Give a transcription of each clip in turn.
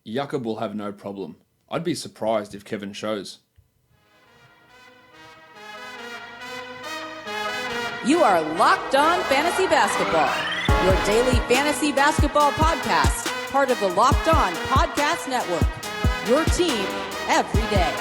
Jakob will have no problem. I'd be surprised if Kevin shows. You are Locked On Fantasy Basketball, your daily fantasy basketball podcast, part of the Locked On Podcast Network, your team every day.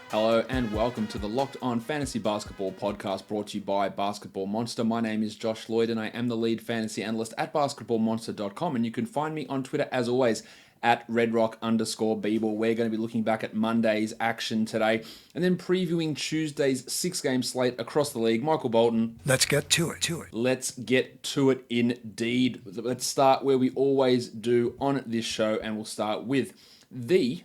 Hello and welcome to the Locked On Fantasy Basketball podcast brought to you by Basketball Monster. My name is Josh Lloyd and I am the lead fantasy analyst at basketballmonster.com, and you can find me on Twitter as always at redrock_Beeble. We're going to be looking back at Monday's action today and then previewing Tuesday's 6-game slate across the league. Michael Bolton. Let's get to it. Let's get to it indeed. Let's start where we always do on this show, and we'll start with the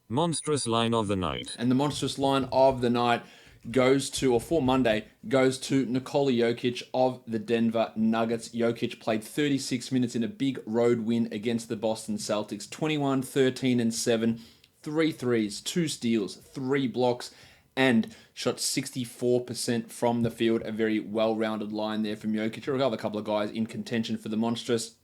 Monstrous line of the night. And the monstrous line of the night for Monday, goes to Nikola Jokic of the Denver Nuggets. Jokic played 36 minutes in a big road win against the Boston Celtics. 21, 13, and 7. 3 threes, 2 steals, 3 blocks, and shot 64% from the field. A very well-rounded line there from Jokic. There were a couple of guys in contention for the monstrous,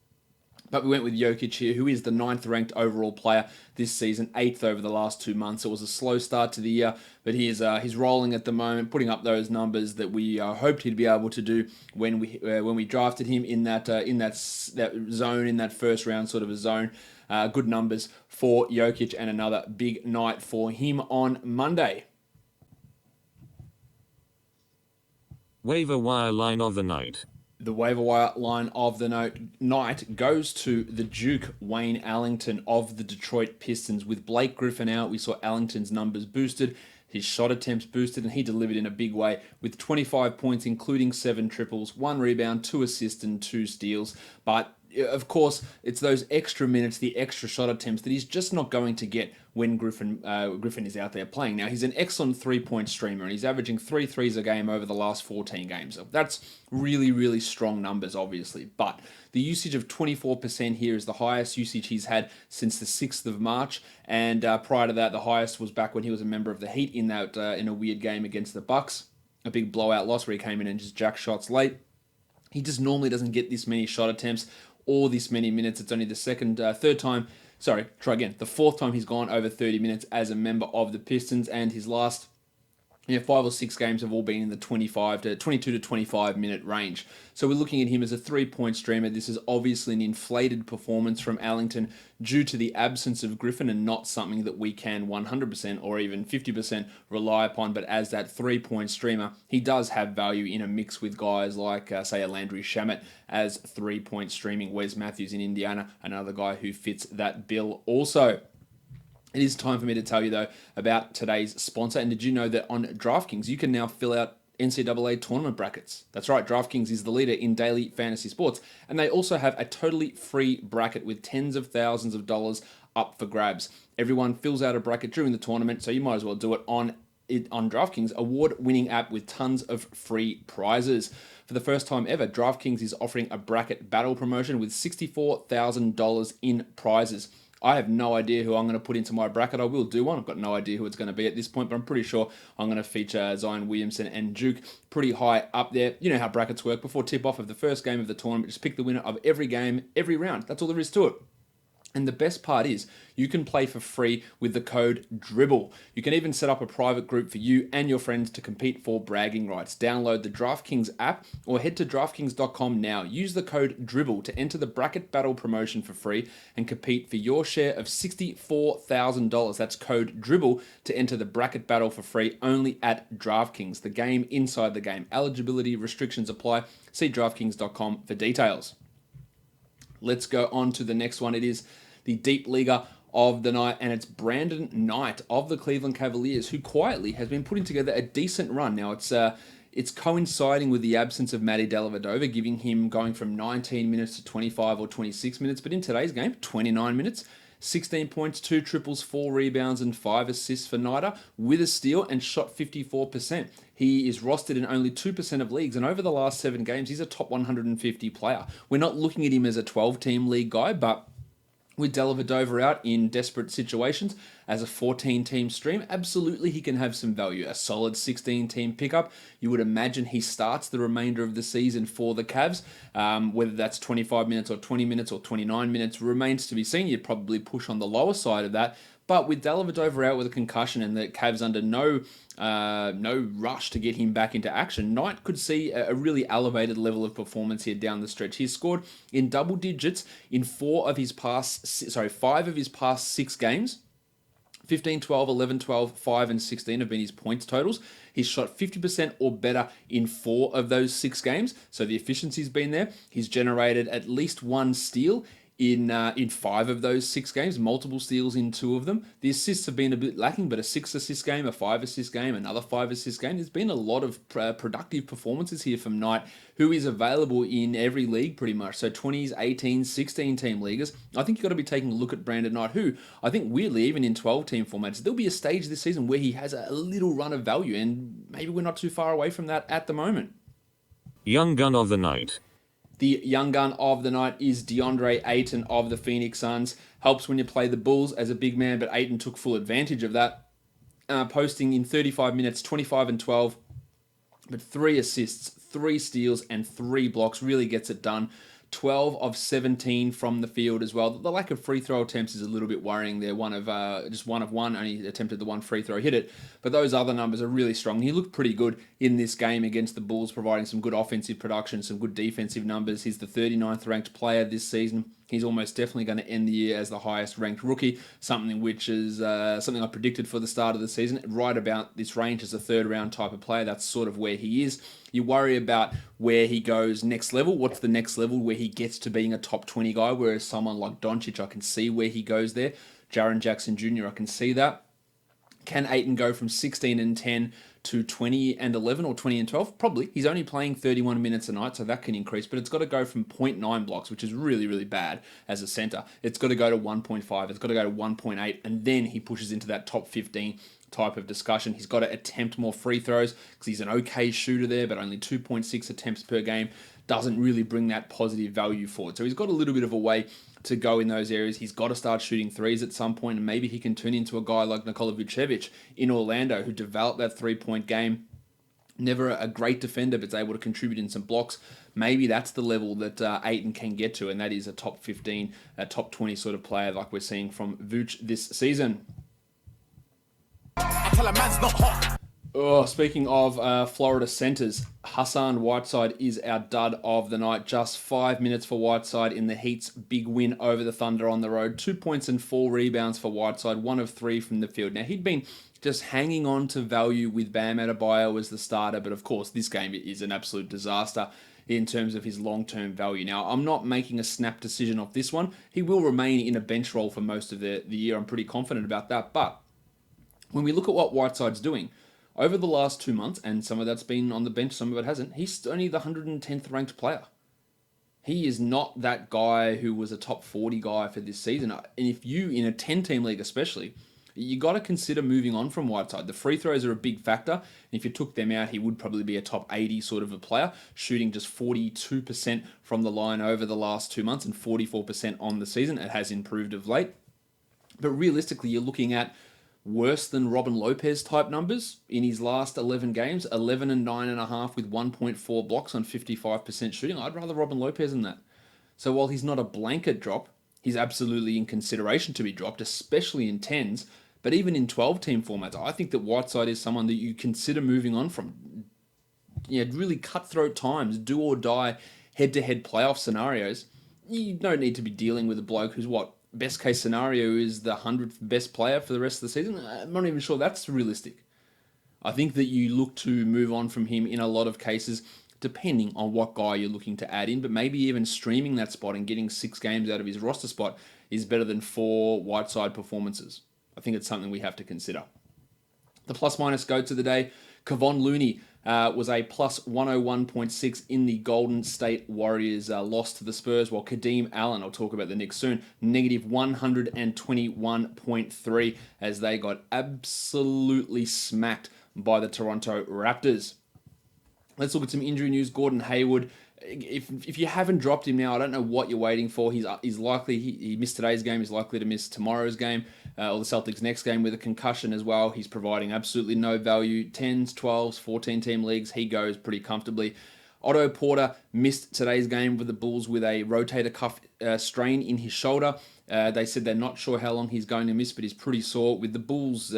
but we went with Jokic here, who is the 9th ranked overall player this season, 8th over the last 2 months. It was a slow start to the year, but he's rolling at the moment, putting up those numbers that we hoped he'd be able to do when we drafted him in that zone, in that first round sort of a zone. Good numbers for Jokic, and another big night for him on Monday. Waiver wire line of the night. The waiver wire line of the night goes to the Duke, Wayne Ellington of the Detroit Pistons. With Blake Griffin out, we saw Ellington's numbers boosted, his shot attempts boosted, and he delivered in a big way with 25 points, including 7 triples, 1 rebound, 2 assists, and 2 steals. But of course, it's those extra minutes, the extra shot attempts that he's just not going to get when Griffin is out there playing. Now, he's an excellent 3-point streamer, and he's averaging 3 threes a game over the last 14 games. So that's really, really strong numbers, obviously. But the usage of 24% here is the highest usage he's had since the 6th of March. And prior to that, the highest was back when he was a member of the Heat in a weird game against the Bucks. A big blowout loss where he came in and just jacked shots late. He just normally doesn't get this many shot attempts or this many minutes. It's only the fourth time he's gone over 30 minutes as a member of the Pistons, and his last 5 or 6 games have all been in the 22 to 25 minute range. So we're looking at him as a 3-point streamer. This is obviously an inflated performance from Ellington due to the absence of Griffin, and not something that we can 100% or even 50% rely upon. But as that 3-point streamer, he does have value in a mix with guys like, say, a Landry Shamet as 3-point streaming. Wes Matthews in Indiana, another guy who fits that bill also. It is time for me to tell you, though, about today's sponsor. And did you know that on DraftKings, you can now fill out NCAA tournament brackets? That's right, DraftKings is the leader in daily fantasy sports. And they also have a totally free bracket with tens of thousands of dollars up for grabs. Everyone fills out a bracket during the tournament, so you might as well do it on DraftKings' award-winning app with tons of free prizes. For the first time ever, DraftKings is offering a bracket battle promotion with $64,000 in prizes. I have no idea who I'm going to put into my bracket. I will do one. I've got no idea who it's going to be at this point, but I'm pretty sure I'm going to feature Zion Williamson and Duke pretty high up there. You know how brackets work. Before tip-off of the first game of the tournament, just pick the winner of every game, every round. That's all there is to it. And the best part is you can play for free with the code DRIBBLE. You can even set up a private group for you and your friends to compete for bragging rights. Download the DraftKings app or head to DraftKings.com now. Use the code DRIBBLE to enter the bracket battle promotion for free and compete for your share of $64,000. That's code DRIBBLE to enter the bracket battle for free only at DraftKings. The game inside the game. Eligibility restrictions apply. See DraftKings.com for details. Let's go on to the next one. It is the deep leaguer of the night, and it's Brandon Knight of the Cleveland Cavaliers, who quietly has been putting together a decent run. Now, it's coinciding with the absence of Matty Dellavedova, giving him going from 19 minutes to 25 or 26 minutes, but in today's game, 29 minutes, 16 points, 2 triples, 4 rebounds, and 5 assists for Knighter with a steal, and shot 54%. He is rostered in only 2% of leagues, and over the last 7 games, he's a top 150 player. We're not looking at him as a 12-team league guy, but With Dellavedova out in desperate situations as a 14-team stream, absolutely he can have some value. A solid 16-team pickup. You would imagine he starts the remainder of the season for the Cavs. Whether that's 25 minutes or 20 minutes or 29 minutes remains to be seen. You'd probably push on the lower side of that. But with Dellavedova out with a concussion and the Cavs under no rush to get him back into action, Knight could see a really elevated level of performance here down the stretch. He's scored in double digits in 5 of his past 6 games. 15, 12, 11, 12, 5, and 16 have been his points totals. He's shot 50% or better in 4 of those 6 games, so the efficiency's been there. He's generated at least 1 steal in 5 of those 6 games, multiple steals in 2 of them. The assists have been a bit lacking, but a 6-assist game, a 5-assist game, another 5-assist game. There's been a lot of productive performances here from Knight, who is available in every league pretty much. So 20s, 18s, 16-team leaguers. I think you've got to be taking a look at Brandon Knight, who I think weirdly, even in 12-team formats, there'll be a stage this season where he has a little run of value, and maybe we're not too far away from that at the moment. Young gun of the night. The young gun of the night is DeAndre Ayton of the Phoenix Suns. Helps when you play the Bulls as a big man, but Ayton took full advantage of that. Posting in 35 minutes, 25 and 12, but 3 assists, 3 steals, and 3 blocks. Really gets it done. 12 of 17 from the field as well. The lack of free throw attempts is a little bit worrying there. Just one of one, only attempted the 1 free throw, hit it. But those other numbers are really strong. He looked pretty good in this game against the Bulls, providing some good offensive production, some good defensive numbers. He's the 39th ranked player this season. He's almost definitely going to end the year as the highest ranked rookie, something which is something I predicted for the start of the season. Right about this range as a 3rd round type of player. That's sort of where he is. You worry about where he goes next level. What's the next level where he gets to being a top 20 guy? Whereas someone like Doncic, I can see where he goes there. Jaren Jackson Jr., I can see that. Can Ayton go from 16 and 10 to 20 and 11 or 20 and 12? Probably. He's only playing 31 minutes a night, so that can increase, but it's got to go from 0.9 blocks, which is really, really bad as a center. It's got to go to 1.5. It's got to go to 1.8, and then he pushes into that top 15 type of discussion. He's got to attempt more free throws because he's an okay shooter there, but only 2.6 attempts per game doesn't really bring that positive value forward. So he's got a little bit of a way to go in those areas. He's got to start shooting threes at some point, and maybe he can turn into a guy like Nikola Jokic in Orlando, who developed that 3-point game. Never a great defender, but is able to contribute in some blocks. Maybe that's the level that Ayton can get to, and that is a top 15, a top 20 sort of player like we're seeing from Vooch this season. Speaking of Florida centers, Hassan Whiteside is our dud of the night. Just 5 minutes for Whiteside in the Heat's big win over the Thunder on the road. 2 points and 4 rebounds for Whiteside, 1 of 3 from the field. Now, he'd been just hanging on to value with Bam Adebayo as the starter, but of course, this game is an absolute disaster in terms of his long-term value. Now, I'm not making a snap decision off this one. He will remain in a bench role for most of the year. I'm pretty confident about that, but when we look at what Whiteside's doing, over the last 2 months, and some of that's been on the bench, some of it hasn't, he's only the 110th ranked player. He is not that guy who was a top 40 guy for this season. And if you, in a 10-team league especially, you got to consider moving on from Whiteside. The free throws are a big factor. And if you took them out, he would probably be a top 80 sort of a player, shooting just 42% from the line over the last 2 months and 44% on the season. It has improved of late. But realistically, you're looking at worse than Robin Lopez type numbers in his last 11 games, 11 and 9.5 with 1.4 blocks on 55% shooting. I'd rather Robin Lopez than that. So while he's not a blanket drop, he's absolutely in consideration to be dropped, especially in 10s. But even in 12-team formats, I think that Whiteside is someone that you consider moving on from. Really cutthroat times, do or die, head-to-head playoff scenarios. You don't need to be dealing with a bloke who's best case scenario is the 100th best player for the rest of the season. I'm not even sure that's realistic. I think that you look to move on from him in a lot of cases, depending on what guy you're looking to add in, but maybe even streaming that spot and getting 6 games out of his roster spot is better than 4 Whiteside performances. I think it's something we have to consider. The plus-minus goats of the day, Kevon Looney was a plus 101.6 in the Golden State Warriors loss to the Spurs, while Kadeem Allen, I'll talk about the Knicks soon, negative 121.3 as they got absolutely smacked by the Toronto Raptors. Let's look at some injury news. Gordon Hayward if you haven't dropped him now, I don't know what you're waiting for. He's likely he missed today's game. He's likely to miss tomorrow's game or the Celtics' next game with a concussion as well. He's providing absolutely no value. 10s, 12s, 14-team leagues, he goes pretty comfortably. Otto Porter missed today's game with the Bulls with a rotator cuff strain in his shoulder. They said they're not sure how long he's going to miss, but he's pretty sore. With the Bulls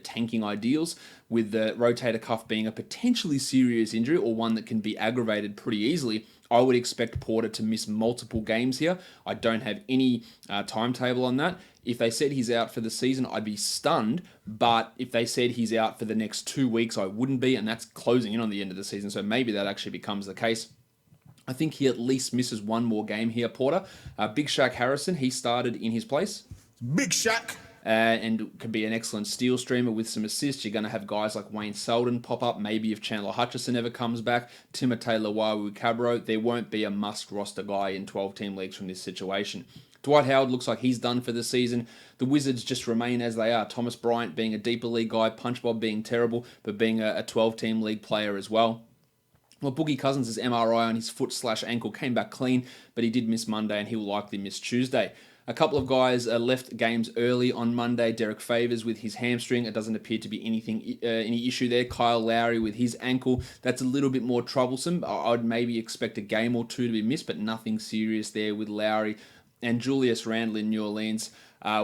tanking ideals, with the rotator cuff being a potentially serious injury or one that can be aggravated pretty easily, I would expect Porter to miss multiple games here. I don't have any timetable on that. If they said he's out for the season, I'd be stunned. But if they said he's out for the next 2 weeks, I wouldn't be. And that's closing in on the end of the season. So maybe that actually becomes the case. I think he at least misses one more game here, Porter. Big Shaq Harrison, he started in his place. Big Shaq. And could be an excellent steal streamer with some assists. You're going to have guys like Wayne Selden pop up. Maybe if Chandler Hutchison ever comes back, Timothé Luwawu-Cabarrot, there won't be a must-roster guy in 12-team leagues from this situation. Dwight Howard looks like he's done for the season. The Wizards just remain as they are. Thomas Bryant being a deeper league guy, Punch Bob being terrible, but being a 12-team league player as well. Well, Boogie Cousins' MRI on his foot/ankle came back clean, but he did miss Monday and he will likely miss Tuesday. A couple of guys left games early on Monday. Derek Favors with his hamstring. It doesn't appear to be any issue there. Kyle Lowry with his ankle. That's a little bit more troublesome. I'd maybe expect a game or two to be missed, but nothing serious there with Lowry. And Julius Randle in New Orleans.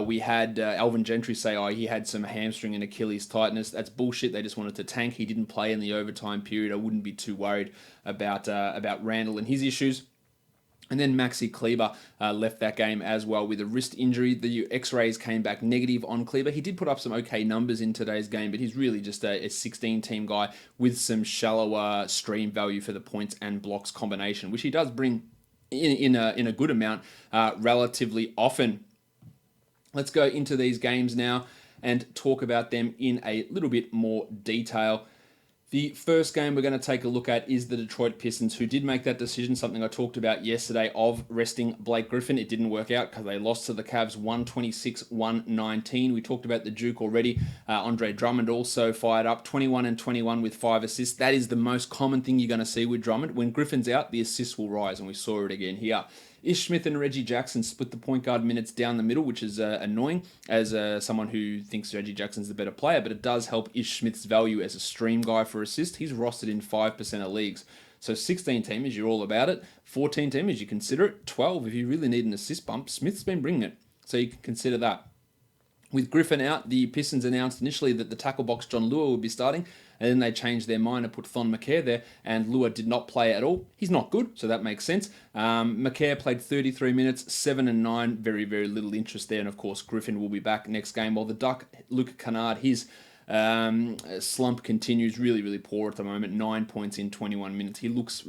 We had Alvin Gentry say, he had some hamstring and Achilles tightness. That's bullshit. They just wanted to tank. He didn't play in the overtime period. I wouldn't be too worried about Randle and his issues. And then Maxi Kleber left that game as well with a wrist injury. The X-rays came back negative on Kleber. He did put up some okay numbers in today's game, but he's really just a 16-team guy with some shallower stream value for the points and blocks combination, which he does bring in a good amount relatively often. Let's go into these games now and talk about them in a little bit more detail. The first game we're going to take a look at is the Detroit Pistons, who did make that decision, something I talked about yesterday, of resting Blake Griffin. It didn't work out because they lost to the Cavs 126-119. We talked about the Duke already. Andre Drummond also fired up 21-21 with 5 assists. That is the most common thing you're going to see with Drummond. When Griffin's out, the assists will rise, and we saw it again here. Ish Smith and Reggie Jackson split the point guard minutes down the middle, which is annoying as someone who thinks Reggie Jackson's the better player, but it does help Ish Smith's value as a stream guy for assist. He's rostered in 5% of leagues. So 16 teamers, you're all about it. 14 teamers, you consider it. 12, if you really need an assist bump, Smith's been bringing it. So you can consider that. With Griffin out, the Pistons announced initially that the tackle box John Lua would be starting, and then they changed their mind and put Thon Maker there, and Lua did not play at all. He's not good, so that makes sense. Maker played 33 minutes, 7 and 9, very, very little interest there, and of course Griffin will be back next game, while the Duck, Luke Kennard, his slump continues, really, really poor at the moment, 9 points in 21 minutes. He looks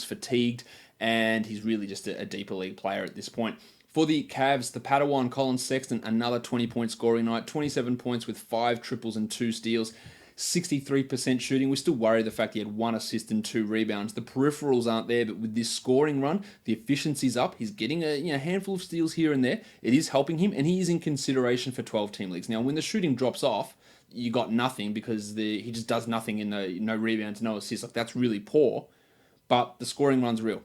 fatigued, and he's really just a deeper league player at this point. For the Cavs, the Padawan Colin Sexton, another 20-point scoring night, 27 points with 5 triples and 2 steals, 63% shooting. We still worry the fact he had 1 assist and 2 rebounds. The peripherals aren't there, but with this scoring run, the efficiency's up. He's getting a handful of steals here and there. It is helping him, and he is in consideration for 12-team leagues. Now, when the shooting drops off, you got nothing because he just does nothing in the no rebounds, no assists. Like, that's really poor, but the scoring run's real.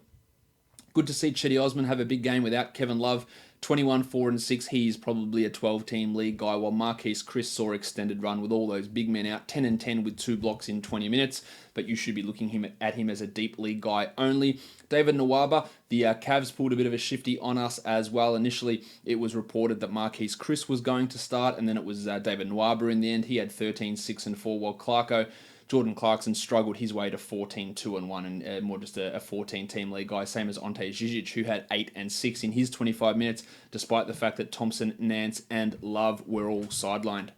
Good to see Chetty Osman have a big game without Kevin Love. 21, 4 and 6. He is probably a 12-team league guy, while Marquise Chris saw extended run with all those big men out. 10 and 10 with 2 blocks in 20 minutes, but you should be looking at him as a deep league guy only. David Nwaba, the Cavs pulled a bit of a shifty on us as well. Initially, it was reported that Marquise Chris was going to start, and then it was David Nwaba in the end. He had 13, 6 and 4, while Jordan Clarkson struggled his way to 14, 2 and 1, and more just a 14-team league guy, same as Ante Zizic, who had 8 and 6 in his 25 minutes, despite the fact that Thompson, Nance, and Love were all sidelined.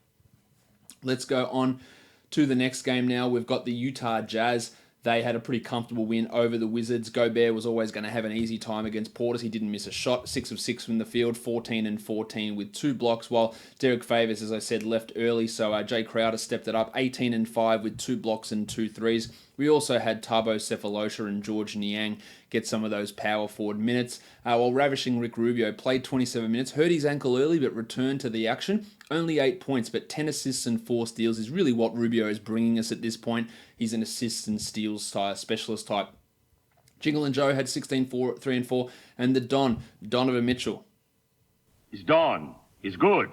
Let's go on to the next game now. We've got the Utah Jazz. They had a pretty comfortable win over the Wizards. Gobert was always going to have an easy time against Portis. He didn't miss a shot. 6 of 6 from the field, 14 and 14 with 2 blocks, while Derek Favors, as I said, left early. So Jay Crowder stepped it up, 18 and 5 with 2 blocks and 2 threes. We also had Tabo Cephalosha and George Niang get some of those power forward minutes, while ravishing Rick Rubio played 27 minutes, hurt his ankle early but returned to the action. Only 8 points, but 10 assists and 4 steals is really what Rubio is bringing us at this point. He's an assists and steals specialist type. Jingle and Joe had 16, 3 and 4. And the Donovan Mitchell. He's Don. He's good.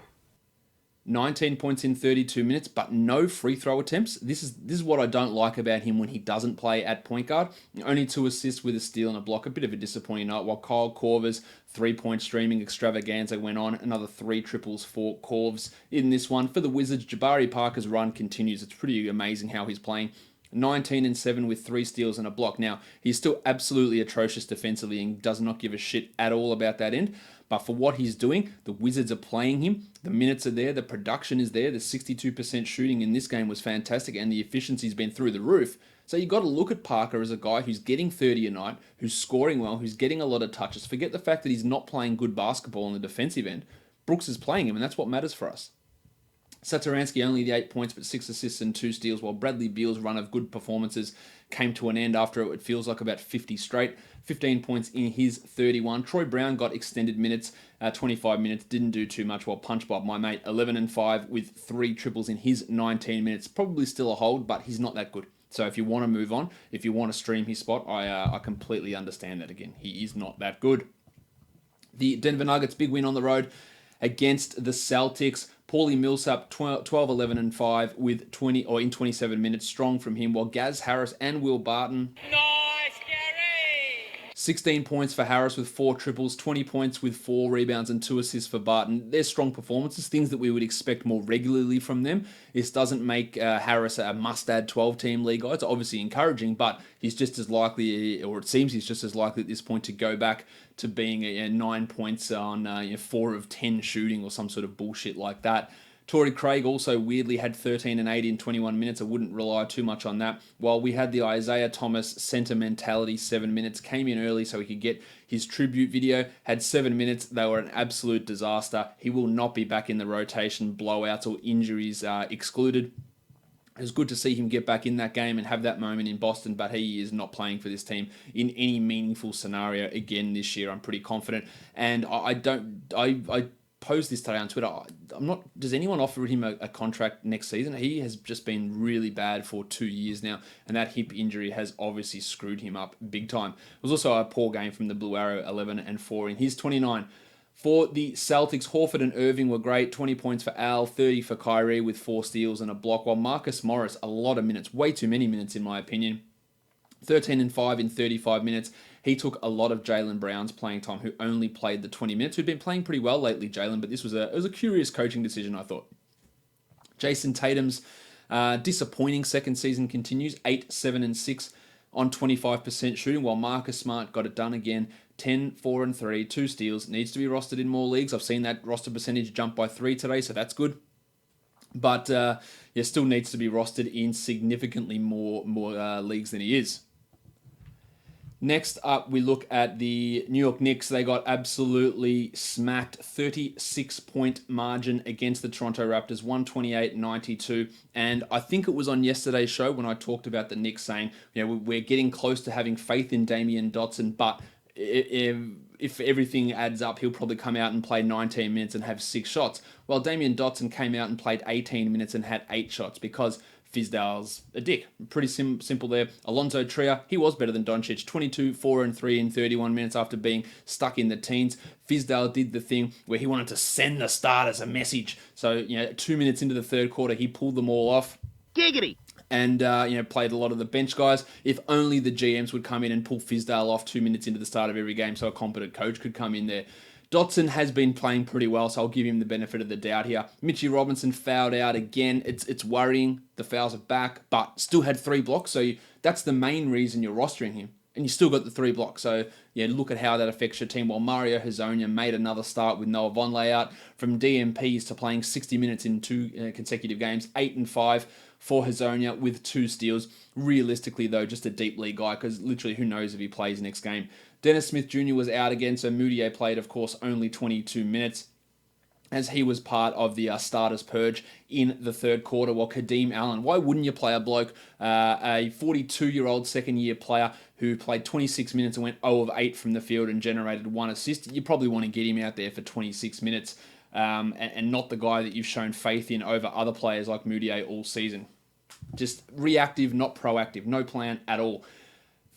19 points in 32 minutes, but no free throw attempts. This is what I don't like about him when he doesn't play at point guard. Only 2 assists with a steal and a block. A bit of a disappointing night, while Kyle Korver's 3-point streaming extravaganza went on. Another 3 triples for Korvs in this one. For the Wizards, Jabari Parker's run continues. It's pretty amazing how he's playing. 19 and 7 with 3 steals and a block. Now, he's still absolutely atrocious defensively and does not give a shit at all about that end. But for what he's doing, the Wizards are playing him. The minutes are there. The production is there. The 62% shooting in this game was fantastic, and the efficiency's been through the roof. So you've got to look at Parker as a guy who's getting 30 a night, who's scoring well, who's getting a lot of touches. Forget the fact that he's not playing good basketball on the defensive end. Brooks is playing him, and that's what matters for us. Satoransky only the 8 points, but 6 assists and 2 steals, while Bradley Beal's run of good performances came to an end after it feels like about 50 straight. 15 points in his 31. Troy Brown got extended minutes, 25 minutes, didn't do too much, while Punch Bob, my mate, 11 and 5 with 3 triples in his 19 minutes. Probably still a hold, but he's not that good. So if you want to move on, if you want to stream his spot, I completely understand that again. He is not that good. The Denver Nuggets, big win on the road against the Celtics. Paulie Millsap, 12, 11, and 5 with 20 or in 27 minutes, strong from him. While Gaz Harris and Will Barton, Nice, Gary! 16 points for Harris with 4 triples, 20 points with 4 rebounds and 2 assists for Barton. They're strong performances, things that we would expect more regularly from them. This doesn't make Harris a must-add 12-team league guy. It's obviously encouraging, but he's just as likely, or it seems he's just as likely at this point to go back to being 9 points on 4 of 10 shooting or some sort of bullshit like that. Torrey Craig also weirdly had 13 and 8 in 21 minutes. I wouldn't rely too much on that. While we had the Isaiah Thomas sentimentality 7 minutes, came in early so he could get his tribute video, had 7 minutes. They were an absolute disaster. He will not be back in the rotation, blowouts or injuries excluded. It was good to see him get back in that game and have that moment in Boston, but he is not playing for this team in any meaningful scenario again this year. I'm pretty confident. And I posed this today on Twitter. Does anyone offer him a contract next season? He has just been really bad for 2 years now, and that hip injury has obviously screwed him up big time. It was also a poor game from the Blue Arrow, 11 and 4 in his 29. For the Celtics, Horford and Irving were great. 20 points for Al, 30 for Kyrie with 4 steals and a block, while Marcus Morris, a lot of minutes, way too many minutes in my opinion. 13 and 5 in 35 minutes. He took a lot of Jaylen Brown's playing time, who only played the 20 minutes, who'd been playing pretty well lately, Jaylen, but this was a curious coaching decision, I thought. Jason Tatum's disappointing second season continues, 8, 7, and 6 on 25% shooting, while Marcus Smart got it done again. 10, 4, and 3, 2 steals. Needs to be rostered in more leagues. I've seen that roster percentage jump by 3 today, so that's good. But still needs to be rostered in significantly more leagues than he is. Next up, we look at the New York Knicks. They got absolutely smacked, 36-point margin against the Toronto Raptors, 128-92. And I think it was on yesterday's show when I talked about the Knicks saying, we're getting close to having faith in Damian Dotson, but if everything adds up, he'll probably come out and play 19 minutes and have 6 shots. Well, Damian Dotson came out and played 18 minutes and had 8 shots because Fizdale's a dick. Pretty simple there. Alonzo Trier, he was better than Doncic. 22, 4, and 3 in 31 minutes after being stuck in the teens. Fizdale did the thing where he wanted to send the starters a message. So, 2 minutes into the third quarter, he pulled them all off. Giggity! And, played a lot of the bench guys. If only the GMs would come in and pull Fizdale off 2 minutes into the start of every game so a competent coach could come in there. Dotson has been playing pretty well, so I'll give him the benefit of the doubt here. Mitchie Robinson fouled out again. It's worrying. The fouls are back, but still had 3 blocks, so that's the main reason you're rostering him. And you still got the 3 blocks, so look at how that affects your team. While Mario Hezonja made another start with Noah Vonleh out, from DMPs to playing 60 minutes in 2 consecutive games, 8 and 5 for Hezonja with 2 steals. Realistically, though, just a deep league guy, because literally who knows if he plays next game. Dennis Smith Jr. was out again, so Moutier played, of course, only 22 minutes, as he was part of the starters purge in the third quarter, while Kadeem Allen, why wouldn't you play a bloke, a 42-year-old second-year player who played 26 minutes and went 0 of 8 from the field and generated 1 assist? You probably want to get him out there for 26 minutes and not the guy that you've shown faith in over other players like Moutier all season. Just reactive, not proactive, no plan at all.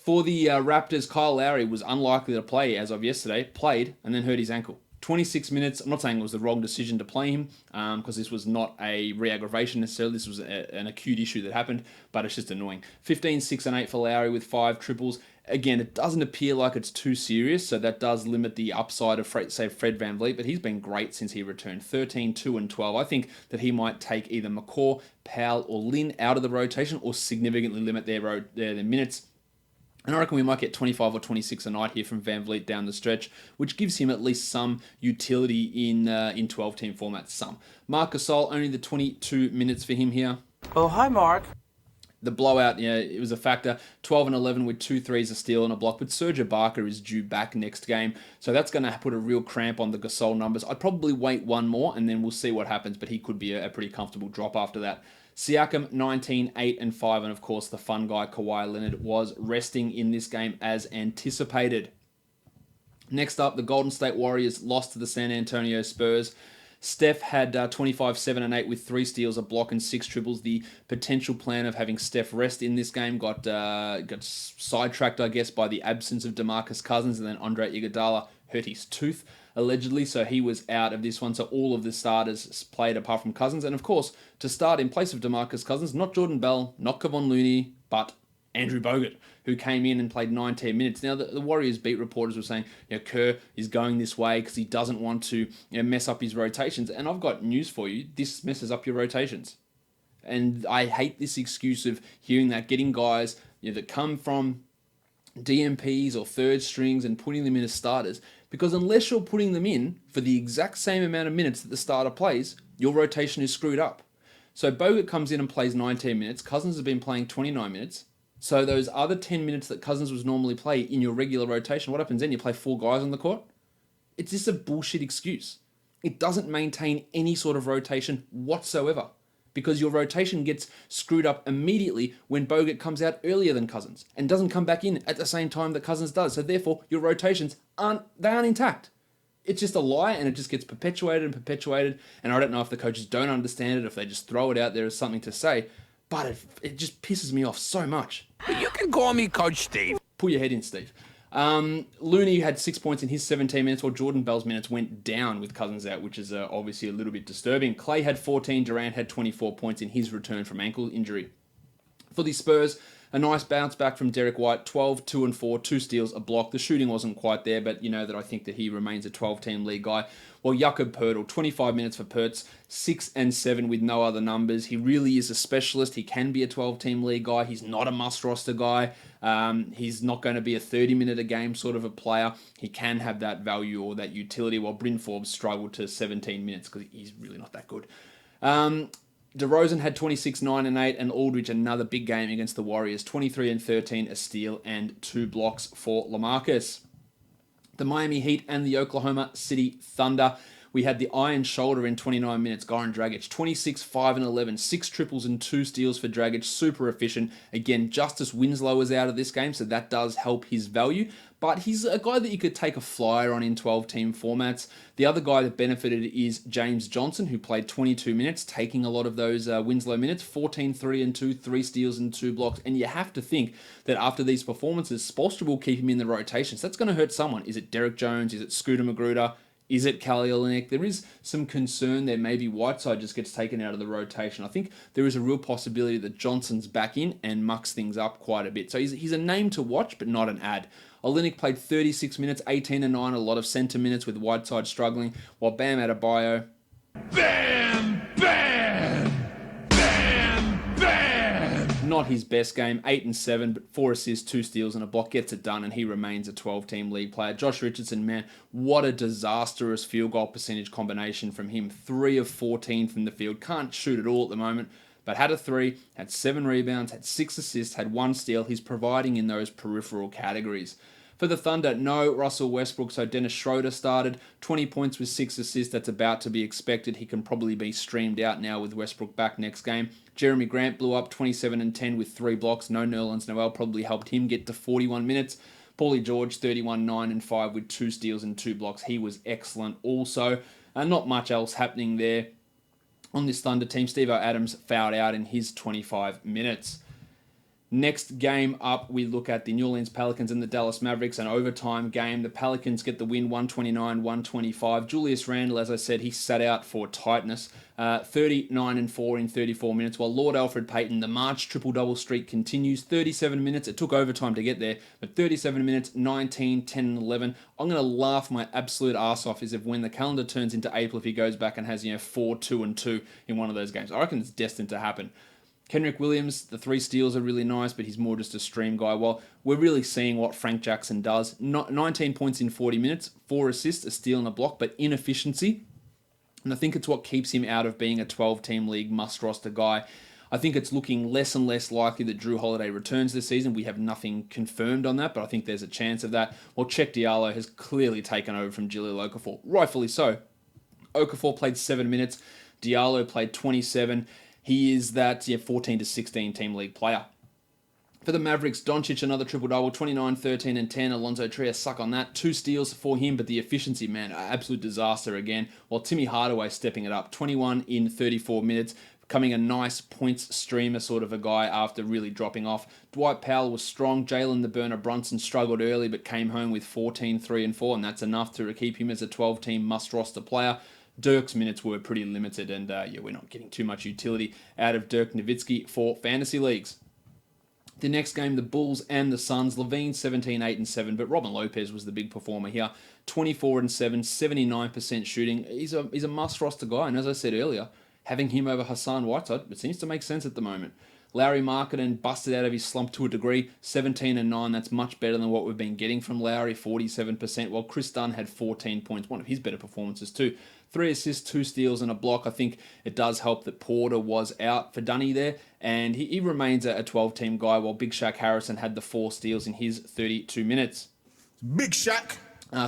For the Raptors, Kyle Lowry was unlikely to play as of yesterday, played, and then hurt his ankle. 26 minutes. I'm not saying it was the wrong decision to play him because this was not a re-aggravation necessarily. This was an acute issue that happened, but it's just annoying. 15, 6, and 8 for Lowry with 5 triples. Again, it doesn't appear like it's too serious, so that does limit the upside of, Fred VanVleet, but he's been great since he returned. 13, 2, and 12. I think that he might take either McCaw, Powell, or Lin out of the rotation or significantly limit their minutes. And I reckon we might get 25 or 26 a night here from VanVleet down the stretch, which gives him at least some utility in 12-team formats. Some. Marc Gasol, only the 22 minutes for him here. Oh, hi, Mark. The blowout, it was a factor. 12 and 11 with 2 threes, a steal, and a block. But Serge Ibaka is due back next game, so that's going to put a real cramp on the Gasol numbers. I'd probably wait one more, and then we'll see what happens, but he could be a pretty comfortable drop after that. Siakam, 19, 8, and 5, and of course the fun guy Kawhi Leonard was resting in this game as anticipated. Next up, the Golden State Warriors lost to the San Antonio Spurs. Steph had 25, 7, and 8 with 3 steals, a block, and 6 triples. The potential plan of having Steph rest in this game got sidetracked, I guess, by the absence of DeMarcus Cousins, and then Andre Iguodala hurt his tooth, allegedly, so he was out of this one. So all of the starters played apart from Cousins. And of course, to start in place of DeMarcus Cousins, not Jordan Bell, not Kevon Looney, but Andrew Bogut, who came in and played 19 minutes. Now, the Warriors beat reporters were saying, Kerr is going this way because he doesn't want to mess up his rotations. And I've got news for you. This messes up your rotations. And I hate this excuse of hearing that, getting guys that come from DMPs or third strings and putting them in as starters, because unless you're putting them in for the exact same amount of minutes that the starter plays, your rotation is screwed up. So Bogut comes in and plays 19 minutes. Cousins has been playing 29 minutes. So those other 10 minutes that Cousins was normally play in your regular rotation, what happens then? You play 4 guys on the court? It's just a bullshit excuse. It doesn't maintain any sort of rotation whatsoever, because your rotation gets screwed up immediately when Bogut comes out earlier than Cousins and doesn't come back in at the same time that Cousins does. So therefore, your rotations aren't intact. It's just a lie, and it just gets perpetuated and perpetuated. And I don't know if the coaches don't understand it, if they just throw it out there as something to say, but it just pisses me off so much. You can call me Coach Steve. Pull your head in, Steve. Looney had 6 points in his 17 minutes, while Jordan Bell's minutes went down with Cousins out, which is obviously a little bit disturbing. Clay had 14, Durant had 24 points in his return from ankle injury. For the Spurs, a nice bounce back from Derek White, 12, 2, and 4, 2 steals, a block. The shooting wasn't quite there, but you know that I think that he remains a 12-team league guy. Well, Jakob Poeltl, 25 minutes for Pertz, 6 and 7 with no other numbers. He really is a specialist. He can be a 12-team league guy. He's not a must-roster guy. He's not going to be a 30-minute-a-game sort of a player. He can have that value or that utility, while Bryn Forbes struggled to 17 minutes because he's really not that good. DeRozan had 26, 9, and 8, and Aldridge another big game against the Warriors, 23 and 13, a steal, and 2 blocks for LaMarcus. The Miami Heat and the Oklahoma City Thunder. We had the iron shoulder in 29 minutes, Goran Dragic, 26, 5, and 11, 6 triples and 2 steals for Dragic, super efficient. Again, Justice Winslow is out of this game, so that does help his value, but he's a guy that you could take a flyer on in 12-team formats. The other guy that benefited is James Johnson, who played 22 minutes, taking a lot of those Winslow minutes, 14, 3, and 2, 3 steals and 2 blocks, and you have to think that after these performances, Spoelstra will keep him in the rotation, so that's going to hurt someone. Is it Derek Jones? Is it Scooter Magruder? Is it Kelly Olynyk? There is some concern there. Maybe Whiteside just gets taken out of the rotation. I think there is a real possibility that Johnson's back in and mucks things up quite a bit. So he's a name to watch, but not an ad. Olynyk played 36 minutes, 18 and 9, a lot of center minutes with Whiteside struggling, while Bam Adebayo... Bam! Bam! Bam! Bam! Not his best game, 8 and 7, but 4 assists, 2 steals, and a block, gets it done, and he remains a 12-team league player. Josh Richardson, man, what a disastrous field goal percentage combination from him. 3 of 14 from the field. Can't shoot at all at the moment, but had a 3, had 7 rebounds, had 6 assists, had 1 steal. He's providing in those peripheral categories. For the Thunder, no Russell Westbrook, so Dennis Schroeder started. 20 points with 6 assists, that's about to be expected. He can probably be streamed out now with Westbrook back next game. Jeremy Grant blew up 27 and 10 with 3 blocks. No Nerlens Noel probably helped him get to 41 minutes. Paulie George, 31, 9 and 5 with 2 steals and 2 blocks. He was excellent also. Not much else happening there on this Thunder team. Steve Adams fouled out in his 25 minutes. Next game up, we look at the New Orleans Pelicans and the Dallas Mavericks, an overtime game. The Pelicans get the win 129-125. Julius Randle, as I said, he sat out for tightness. 39-4 in 34 minutes, while Lord Alfred Payton, the March triple-double streak continues. 37 minutes. It took overtime to get there, but 37 minutes, 19, 10, and 11. I'm going to laugh my absolute ass off is if when the calendar turns into April, if he goes back and has 4, 2, and 2 in one of those games. I reckon it's destined to happen. Kendrick Williams, the 3 steals are really nice, but he's more just a stream guy. Well, we're really seeing what Frank Jackson does. 19 points in 40 minutes, 4 assists, a steal and a block, but inefficiency. And I think it's what keeps him out of being a 12-team league must-roster guy. I think it's looking less and less likely that Drew Holiday returns this season. We have nothing confirmed on that, but I think there's a chance of that. Well, Cheick Diallo has clearly taken over from Jahlil Okafor. Rightfully so. Okafor played 7 minutes. Diallo played 27. He is that 14 to 16 team league player. For the Mavericks, Doncic, another triple-double, 29, 13, and 10. Alonzo Trier, suck on that. 2 steals for him, but the efficiency, man, absolute disaster again. While Timmy Hardaway stepping it up, 21 in 34 minutes, becoming a nice points streamer sort of a guy after really dropping off. Dwight Powell was strong. Jalen the Burner Brunson struggled early, but came home with 14, 3, and 4, and that's enough to keep him as a 12-team must-roster player. Dirk's minutes were pretty limited, and we're not getting too much utility out of Dirk Nowitzki for fantasy leagues. The next game, the Bulls and the Suns. Levine 17, 8, and 7, but Robin Lopez was the big performer here. 24 and 7, 79% shooting. He's a must-roster guy, and as I said earlier, having him over Hassan Whiteside, it seems to make sense at the moment. Lowry Markkanen busted out of his slump to a degree, 17 and 9. That's much better than what we've been getting from Lowry, 47%, while Chris Dunn had 14 points, one of his better performances too. 3 assists, 2 steals, and a block. I think it does help that Porter was out for Dunny there, and he remains a 12-team guy, while Big Shaq Harrison had the 4 steals in his 32 minutes. Big Shaq.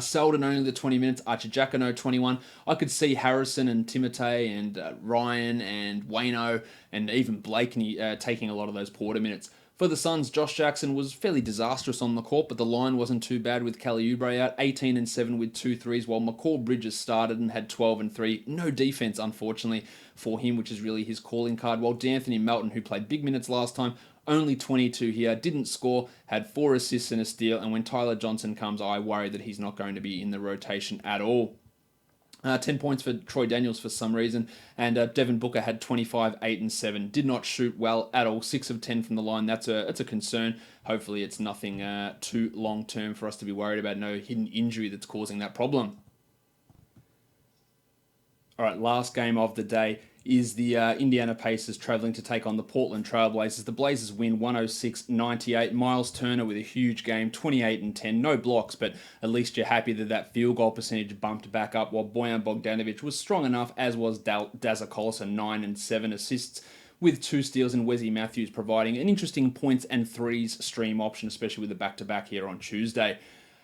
Selden only the 20 minutes, Archijakano 21. I could see Harrison and Timotei and Ryan and Wayno and even Blakeney taking a lot of those Porter minutes. For the Suns, Josh Jackson was fairly disastrous on the court, but the line wasn't too bad with Kelly Oubre out, 18 and 7 with 2 threes, while McCall Bridges started and had 12 and 3. No defense, unfortunately, for him, which is really his calling card, while D'Anthony Melton, who played big minutes last time, only 22 here, didn't score, had 4 assists and a steal, and when Tyler Johnson comes, I worry that he's not going to be in the rotation at all. 10 points for Troy Daniels for some reason, and Devin Booker had 25, 8, and 7. Did not shoot well at all. 6 of 10 from the line. That's a concern. Hopefully it's nothing too long-term for us to be worried about. No hidden injury that's causing that problem. All right, last game of the day is the Indiana Pacers traveling to take on the Portland Trailblazers. The Blazers win 106-98. Miles Turner with a huge game, 28 and 10. No blocks, but at least you're happy that field goal percentage bumped back up, while Bojan Bogdanovic was strong enough, as was Dazza Collison, 9 and 7 assists, with 2 steals, and Wesley Matthews providing an interesting points and threes stream option, especially with the back-to-back here on Tuesday.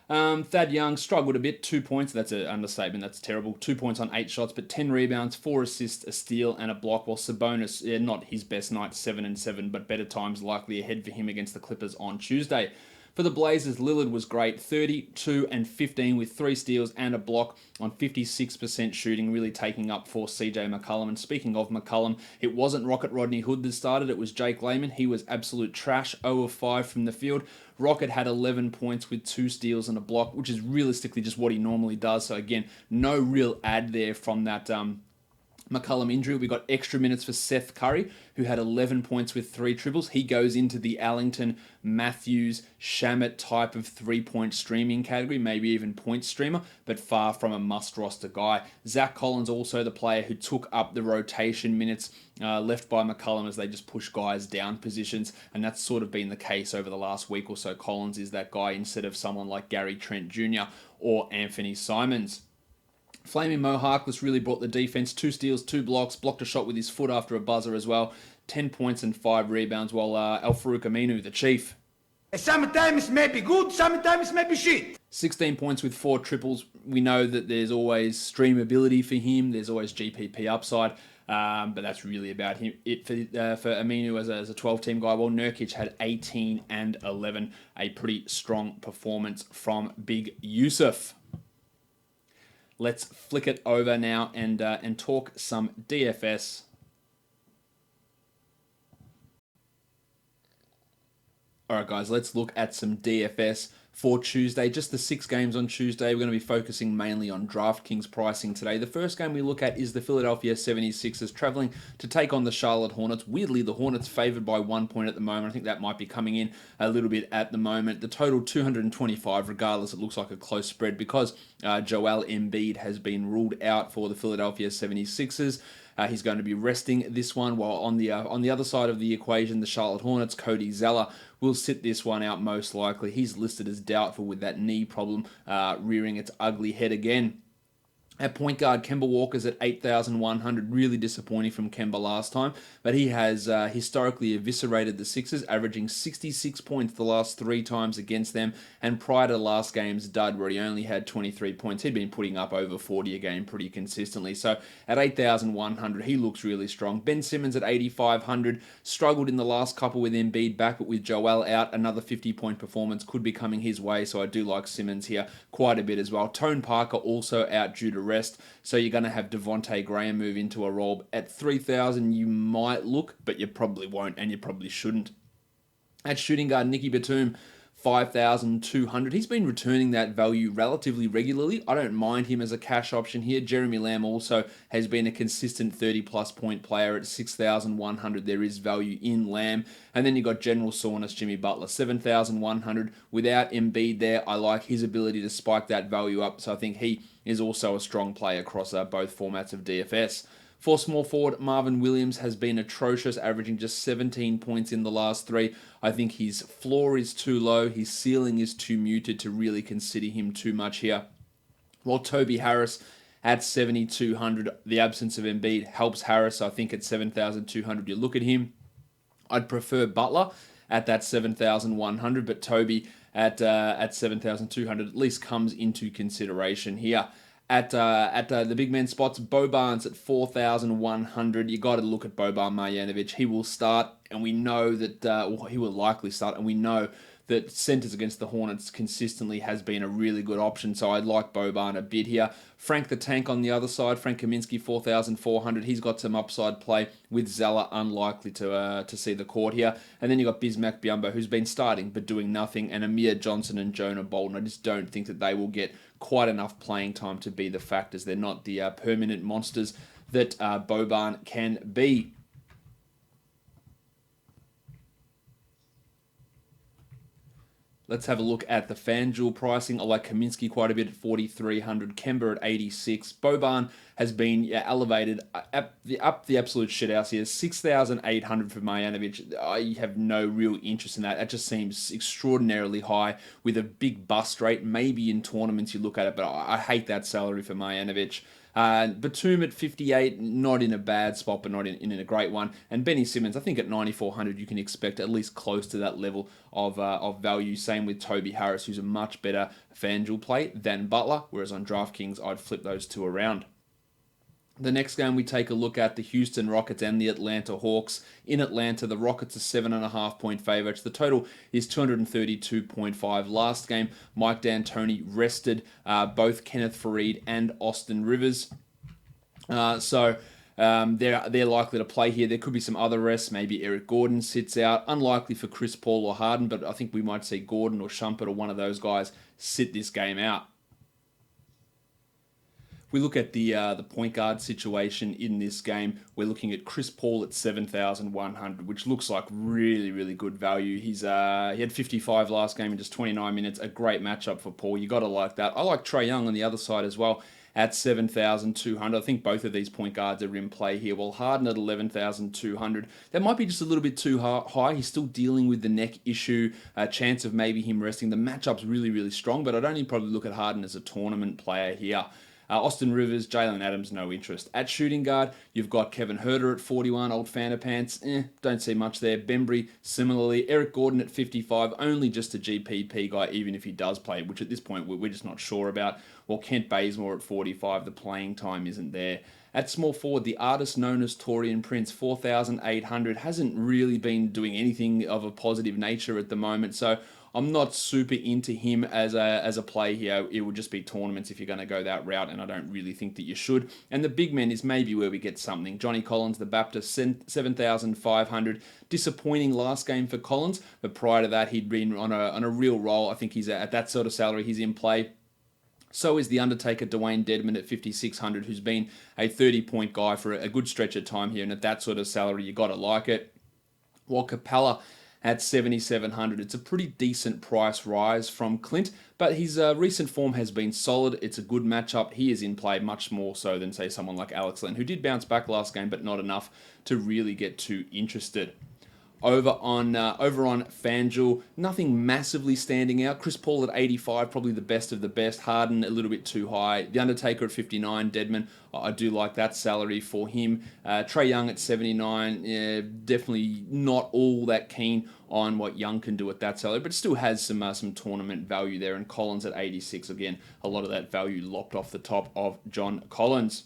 Thad Young struggled a bit, 2 points, that's an understatement, that's terrible. 2 points on 8 shots, but 10 rebounds, 4 assists, a steal, and a block, while Sabonis, not his best night, 7 and 7, but better times likely ahead for him against the Clippers on Tuesday. For the Blazers, Lillard was great, 32 and 15 with 3 steals and a block on 56% shooting, really taking up for CJ McCollum. And speaking of McCollum, it wasn't Rocket Rodney Hood that started, it was Jake Layman. He was absolute trash, 0 of 5 from the field. Rocket had 11 points with 2 steals and a block, which is realistically just what he normally does. So again, no real add there from that McCollum injury. We got extra minutes for Seth Curry, who had 11 points with 3 triples. He goes into the Allington, Matthews, Shamet type of 3-point streaming category, maybe even point streamer, but far from a must-roster guy. Zach Collins also the player who took up the rotation minutes left by McCollum as they just push guys down positions, and that's sort of been the case over the last week or so. Collins is that guy instead of someone like Gary Trent Jr. or Anthony Simons. Flaming Mo Harkless really brought the defense, 2 steals, 2 blocks, blocked a shot with his foot after a buzzer as well, 10 points and 5 rebounds, while Al-Farouq Aminu, the chief, sometimes may be good, sometimes may be shit. 16 points with 4 triples. We know that there's always streamability for him, there's always GPP upside, but that's really about him. It for Aminu as a 12-team guy. Well, Nurkic had 18 and 11, a pretty strong performance from Big Yusuf. Let's flick it over now and talk some DFS. All right, guys, let's look at some DFS for Tuesday. Just the 6 games on Tuesday. We're going to be focusing mainly on DraftKings pricing today. The first game we look at is the Philadelphia 76ers traveling to take on the Charlotte Hornets. Weirdly, the Hornets favored by 1 point at the moment. I think that might be coming in a little bit at the moment. The total 225, regardless, it looks like a close spread because Joel Embiid has been ruled out for the Philadelphia 76ers. He's going to be resting this one, while on the other side of the equation, the Charlotte Hornets, Cody Zeller will sit this one out most likely. He's listed as doubtful with that knee problem rearing its ugly head again. At point guard, Kemba Walker's at 8,100. Really disappointing from Kemba last time, but he has historically eviscerated the Sixers, averaging 66 points the last 3 times against them. And prior to last game's dud, where he only had 23 points, he'd been putting up over 40 a game pretty consistently. So at 8,100, he looks really strong. Ben Simmons at 8,500. Struggled in the last couple with Embiid back, but with Joel out, another 50-point performance could be coming his way. So I do like Simmons here quite a bit as well. Tone Parker also out due to rest, so you're going to have Devontae Graham move into a role. At 3,000 you might look, but you probably won't, and you probably shouldn't. At shooting guard, Nicky Batum, 5,200. He's been returning that value relatively regularly. I don't mind him as a cash option here. Jeremy Lamb also has been a consistent 30-plus point player at 6,100. There is value in Lamb. And then you've got General Soreness, Jimmy Butler, 7,100. Without Embiid there, I like his ability to spike that value up. So I think he is also a strong play across both formats of DFS. For small forward, Marvin Williams has been atrocious, averaging just 17 points in the last 3. I think his floor is too low, his ceiling is too muted to really consider him too much here. While Toby Harris at 7,200, the absence of Embiid helps Harris. I think at 7,200 you look at him. I'd prefer Butler at that 7,100, but Toby at 7,200 at least comes into consideration here. At the big man spots, Bo Barnes at 4,100. You got to look at Boban Marjanovic. He will start, and we know that he will likely start, and we know that centers against the Hornets consistently has been a really good option. So I'd like Boban a bit here. Frank the Tank on the other side, Frank Kaminsky 4,400. He's got some upside play with Zeller, unlikely to see the court here. And then you got Bismack Biyombo, who's been starting but doing nothing, and Amir Johnson and Jonah Bolden. I just don't think that they will get quite enough playing time to be the factors. They're not the permanent monsters that Boban can be. Let's have a look at the FanDuel pricing. I like Kaminsky quite a bit at 4,300, Kemba at 86. Boban has been elevated up the absolute shithouse here. 6,800 for Marjanovic. I have no real interest in that. That just seems extraordinarily high with a big bust rate. Maybe in tournaments you look at it, but I hate that salary for Marjanovic. Batum at 58, not in a bad spot, but not in a great one. And Benny Simmons, I think at 9,400, you can expect at least close to that level of value. Same with Toby Harris, who's a much better FanDuel play than Butler, whereas on DraftKings, I'd flip those two around. The next game we take a look at, the Houston Rockets and the Atlanta Hawks. In Atlanta, the Rockets are 7.5 point favorites. The total is 232.5. Last game, Mike D'Antoni rested both Kenneth Faried and Austin Rivers. So they're likely to play here. There could be some other rests. Maybe Eric Gordon sits out. Unlikely for Chris Paul or Harden, but I think we might see Gordon or Shumpert or one of those guys sit this game out. If we look at the point guard situation in this game, we're looking at Chris Paul at 7,100, which looks like really, really good value. He had 55 last game in just 29 minutes. A great matchup for Paul. You got to like that. I like Trae Young on the other side as well at 7,200. I think both of these point guards are in play here. While Harden at 11,200, that might be just a little bit too high. He's still dealing with the neck issue. A chance of maybe him resting. The matchup's really, really strong, but I'd only probably look at Harden as a tournament player here. Austin Rivers, Jalen Adams, no interest. At shooting guard, you've got Kevin Huerter at 41, old fan of pants. Don't see much there. Bembry, similarly. Eric Gordon at 55, only just a GPP guy, even if he does play, which at this point we're just not sure about. Well, Kent Bazemore at 45, the playing time isn't there. At small forward, the artist known as Torian Prince, 4,800, hasn't really been doing anything of a positive nature at the moment, so I'm not super into him as a play here. It would just be tournaments if you're going to go that route, and I don't really think that you should. And the big men is maybe where we get something. Johnny Collins, the Baptist, 7,500. Disappointing last game for Collins, but prior to that, he'd been on a real roll. I think he's at that sort of salary, he's in play. So is the Undertaker, Dwayne Dedman at 5,600, who's been a 30-point guy for a good stretch of time here, and at that sort of salary, you got to like it. While Capella at 7,700. It's a pretty decent price rise from Clint, but his recent form has been solid. It's a good matchup. He is in play much more so than, say, someone like Alex Len, who did bounce back last game, but not enough to really get too interested. Over on FanDuel, nothing massively standing out. Chris Paul at 85, probably the best of the best. Harden a little bit too high. The Undertaker at 59. Dedman, I do like that salary for him. Trae Young at 79. Yeah, definitely not all that keen on what Young can do at that salary, but still has some tournament value there. And Collins at 86, again, a lot of that value lopped off the top of John Collins.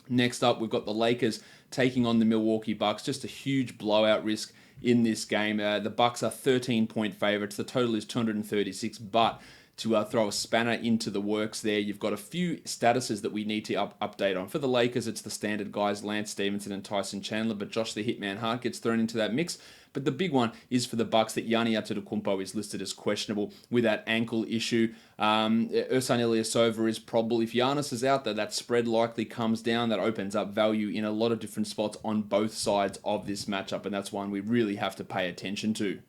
Next up, we've got the Lakers taking on the Milwaukee Bucks. Just a huge blowout risk in this game. The Bucks are 13-point favorites. The total is 236, but to throw a spanner into the works there, you've got a few statuses that we need to update on. For the Lakers, it's the standard guys, Lance Stevenson and Tyson Chandler, but Josh the Hitman Hart gets thrown into that mix. But the big one is for the Bucks that Giannis Antetokounmpo is listed as questionable with that ankle issue. Ersan Ilyasova is probable. If Giannis is out, that spread likely comes down. That opens up value in a lot of different spots on both sides of this matchup, and that's one we really have to pay attention to.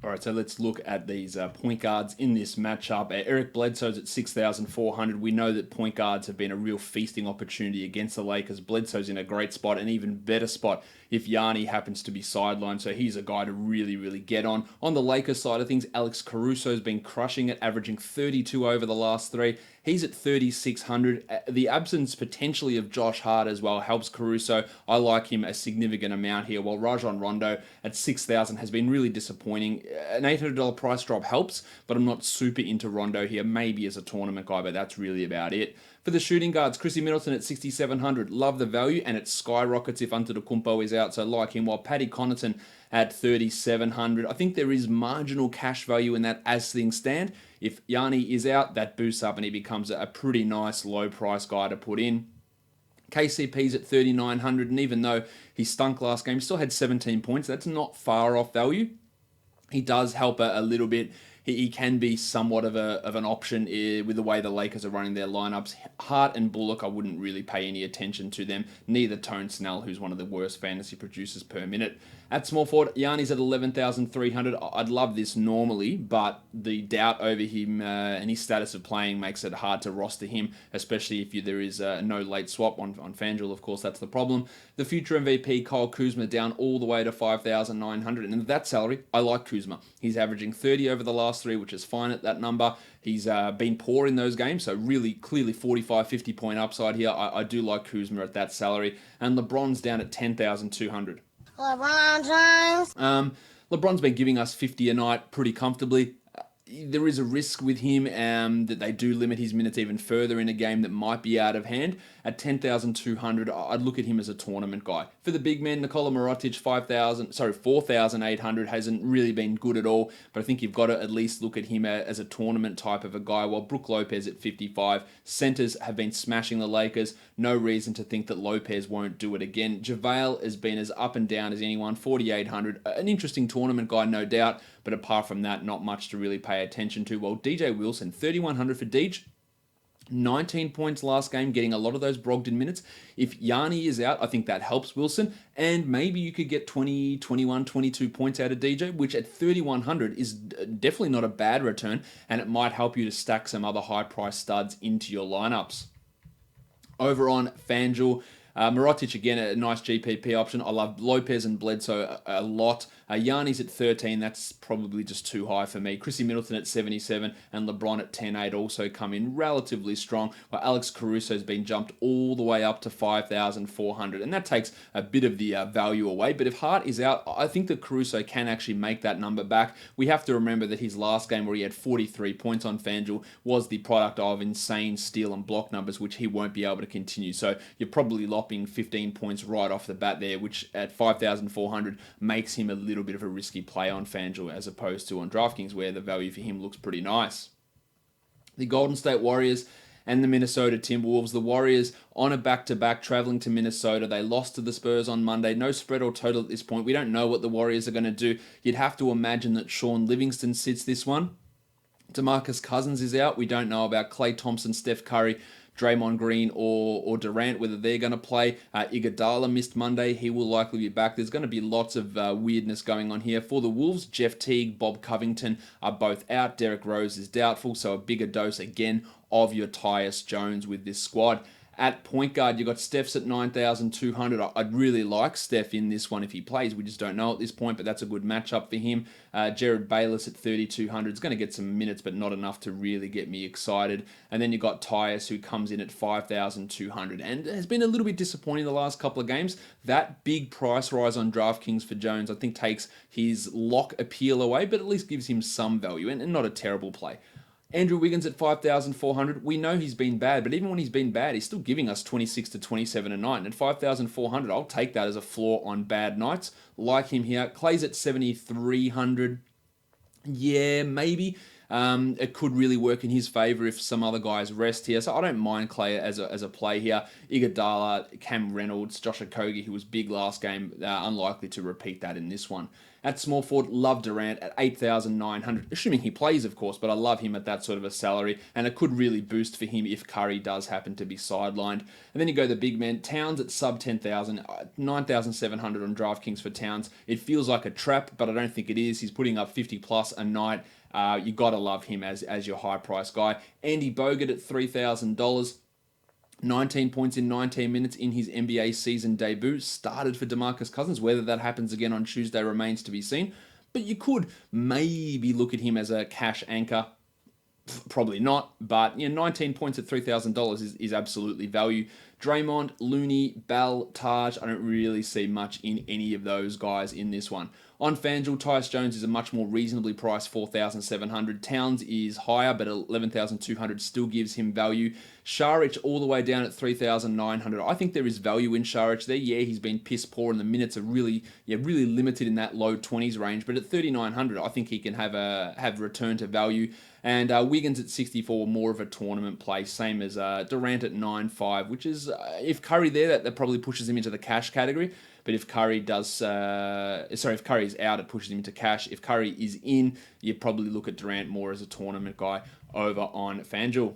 All right, so let's look at these point guards in this matchup. Eric Bledsoe's at 6,400. We know that point guards have been a real feasting opportunity against the Lakers. Bledsoe's in a great spot, an even better spot if Yanni happens to be sidelined. So he's a guy to really, really get on. On the Lakers side of things, Alex Caruso's been crushing it, averaging 32 over the last three. He's at 3,600. The absence potentially of Josh Hart as well helps Caruso. I like him a significant amount here, while Rajon Rondo at 6,000 has been really disappointing. An $800 price drop helps, but I'm not super into Rondo here, maybe as a tournament guy, but that's really about it. For the shooting guards, Chrissy Middleton at 6,700. Love the value, and it skyrockets if Antetokounmpo is out, so like him, while Paddy Connaughton at 3,700. I think there is marginal cash value in that as things stand. If Yanni is out, that boosts up and he becomes a pretty nice low price guy to put in. KCP's at 3,900, and even though he stunk last game, he still had 17 points. That's not far off value. He does help a little bit. He can be somewhat of an option with the way the Lakers are running their lineups. Hart and Bullock, I wouldn't really pay any attention to them. Neither Tone Snell, who's one of the worst fantasy producers per minute. At small forward, Yanni's at 11,300. I'd love this normally, but the doubt over him and his status of playing makes it hard to roster him, especially if there is no late swap on FanDuel. Of course, that's the problem. The future MVP, Kyle Kuzma, down all the way to 5,900. And at that salary, I like Kuzma. He's averaging 30 over the last three, which is fine at that number. He's been poor in those games, so really clearly 45, 50 point upside here. I do like Kuzma at that salary. And LeBron's down at 10,200. LeBron James. LeBron's been giving us 50 a night pretty comfortably. There is a risk with him that they do limit his minutes even further in a game that might be out of hand. At 10,200, I'd look at him as a tournament guy. For the big men, Nikola Mirotic, 4,800 hasn't really been good at all, but I think you've got to at least look at him as a tournament type of a guy, while Brook Lopez at 55. Centers have been smashing the Lakers. No reason to think that Lopez won't do it again. JaVale has been as up and down as anyone, 4,800. An interesting tournament guy, no doubt, but apart from that, not much to really pay attention to. Well, DJ Wilson, 3,100 for Deej. 19 points last game, getting a lot of those Brogdon minutes. If Yanni is out, I think that helps Wilson, and maybe you could get 20, 21, 22 points out of DJ, which at 3,100 is definitely not a bad return, and it might help you to stack some other high-price studs into your lineups. Over on FanDuel, Mirotic, again, a nice GPP option. I love Lopez and Bledsoe a lot. Yanni's at 13. That's probably just too high for me. Chrissy Middleton at 77 and LeBron at 10.8 also come in relatively strong. While Alex Caruso's been jumped all the way up to 5,400. And that takes a bit of the value away. But if Hart is out, I think that Caruso can actually make that number back. We have to remember that his last game where he had 43 points on FanDuel was the product of insane steal and block numbers, which he won't be able to continue. So you're probably lopping 15 points right off the bat there, which at 5,400 makes him a little bit of a risky play on FanDuel as opposed to on DraftKings, where the value for him looks pretty nice. The Golden State Warriors and the Minnesota Timberwolves. The Warriors on a back-to-back traveling to Minnesota. They lost to the Spurs on Monday. No spread or total at this point. We don't know what the Warriors are going to do. You'd have to imagine that Sean Livingston sits this one. DeMarcus Cousins is out. We don't know about Klay Thompson, Steph Curry, Draymond Green or Durant, whether they're going to play. Iguodala missed Monday. He will likely be back. There's going to be lots of weirdness going on here. For the Wolves, Jeff Teague, Bob Covington are both out. Derrick Rose is doubtful, so a bigger dose again of your Tyus Jones with this squad. At point guard, you've got Steph's at 9,200. I'd really like Steph in this one if he plays. We just don't know at this point, but that's a good matchup for him. Jared Bayless at 3,200 is going to get some minutes, but not enough to really get me excited. And then you've got Tyus, who comes in at 5,200 and has been a little bit disappointing the last couple of games. That big price rise on DraftKings for Jones, I think, takes his lock appeal away, but at least gives him some value and not a terrible play. Andrew Wiggins at 5,400. We know he's been bad, but even when he's been bad, he's still giving us 26 to 27 a night. And at 5,400, I'll take that as a floor on bad nights. Like him here. Clay's at 7,300. Yeah, maybe. It could really work in his favor if some other guys rest here. So I don't mind Clay as a play here. Iguodala, Cam Reynolds, Josh Okogie, who was big last game, unlikely to repeat that in this one. At small forward, love Durant at 8,900, assuming he plays, of course, but I love him at that sort of a salary, and it could really boost for him if Curry does happen to be sidelined. And then you go the big men, Towns at sub 10,000, 9,700 on DraftKings for Towns. It feels like a trap, but I don't think it is. He's putting up 50 plus a night. You got to love him as your high price guy. Andy Bogut at $3,000. 19 points in 19 minutes in his NBA season debut. Started for DeMarcus Cousins. Whether that happens again on Tuesday remains to be seen. But you could maybe look at him as a cash anchor. Probably not, but 19 points at $3,000 is absolutely value. Draymond, Looney, Bell, Taj, I don't really see much in any of those guys in this one. On FanDuel, Tyus Jones is a much more reasonably priced 4,700. Towns is higher, but 11,200 still gives him value. Šarić all the way down at 3,900. I think there is value in Šarić there. Yeah, he's been piss poor and the minutes are really limited in that low 20s range, but at 3,900, I think he can have return to value. And Wiggins at 64, more of a tournament play, same as Durant at 9.5, which is, if Curry there, that probably pushes him into the cash category. But if Curry if Curry is out, it pushes him into cash. If Curry is in, you probably look at Durant more as a tournament guy over on FanDuel.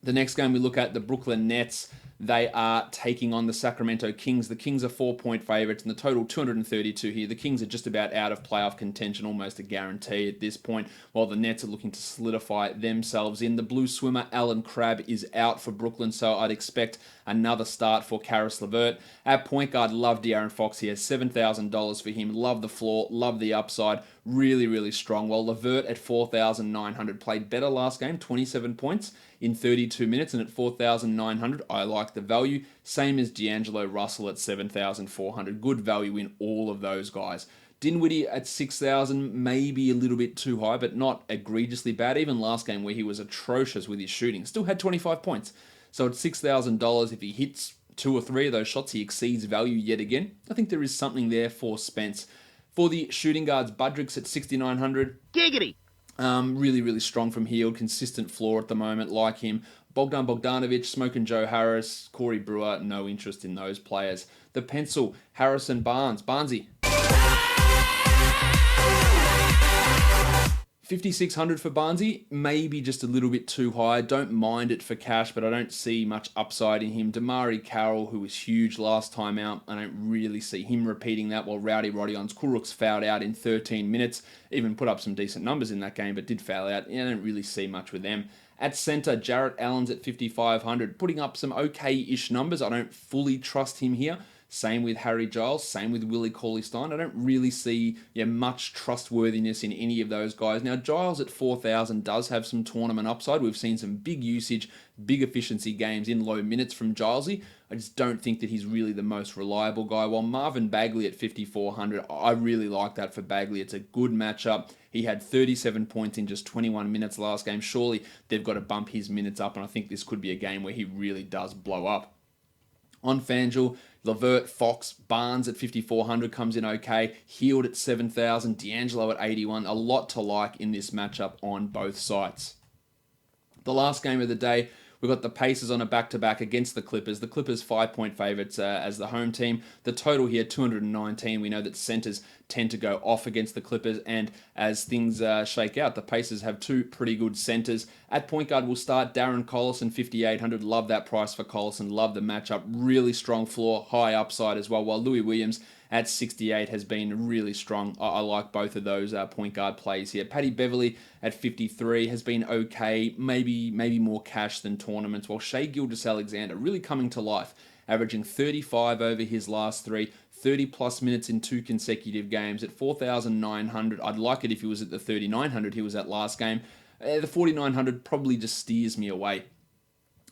The next game we look at, the Brooklyn Nets. They are taking on the Sacramento Kings. The Kings are 4-point favorites, and the total 232 here. The Kings are just about out of playoff contention, almost a guarantee at this point, while the Nets are looking to solidify themselves in. The blue swimmer, Alan Crabb, is out for Brooklyn, so I'd expect another start for Karis LeVert. At point guard, love De'Aaron Fox here. $7,000 for him. Love the floor, love the upside. Really, really strong. While LeVert at 4,900 played better last game, 27 points in 32 minutes, and at 4,900, I like the value. Same as D'Angelo Russell at 7,400. Good value in all of those guys. Dinwiddie at 6,000, maybe a little bit too high, but not egregiously bad. Even last game where he was atrocious with his shooting, still had 25 points. So at $6,000, if he hits 2 or 3 of those shots, he exceeds value yet again. I think there is something there for Spence. For the shooting guards, Budricks at 6,900. Giggity. Really, really strong from heel. Consistent floor at the moment, like him. Bogdan Bogdanovic, Smokin' Joe Harris, Corey Brewer, no interest in those players. The pencil, Harrison Barnes. Barnesy. $5,600 for Barnesy, maybe just a little bit too high. Don't mind it for cash, but I don't see much upside in him. Damari Carroll, who was huge last time out, I don't really see him repeating that, while Rowdy Rodion's Kulrooks fouled out in 13 minutes. Even put up some decent numbers in that game, but did foul out. I don't really see much with them. At center, Jarrett Allen's at $5,500, putting up some okay-ish numbers. I don't fully trust him here. Same with Harry Giles, same with Willie Cauley-Stein. I don't really see much trustworthiness in any of those guys. Now, Giles at 4,000 does have some tournament upside. We've seen some big usage, big efficiency games in low minutes from Gilesy. I just don't think that he's really the most reliable guy. While Marvin Bagley at 5,400, I really like that for Bagley. It's a good matchup. He had 37 points in just 21 minutes last game. Surely they've got to bump his minutes up, and I think this could be a game where he really does blow up. On FanDuel, Levert, Fox, Barnes at 5,400 comes in okay. Heald at 7,000, D'Angelo at 81. A lot to like in this matchup on both sites. The last game of the day, we've got the Pacers on a back-to-back against the Clippers. The Clippers 5-point favorites as the home team. The total here, 219. We know that centers tend to go off against the Clippers, and as things shake out, the Pacers have two pretty good centers. At point guard, we'll start Darren Collison, 5,800. Love that price for Collison. Love the matchup. Really strong floor, high upside as well, while Louis Williams at 68 has been really strong. I like both of those point guard plays here. Paddy Beverly at 53 has been okay, maybe more cash than tournaments, while Shai Gilgeous-Alexander really coming to life, averaging 35 over his last three, 30-plus minutes in two consecutive games at 4,900. I'd like it if he was at the 3,900 he was at last game. The 4,900 probably just steers me away.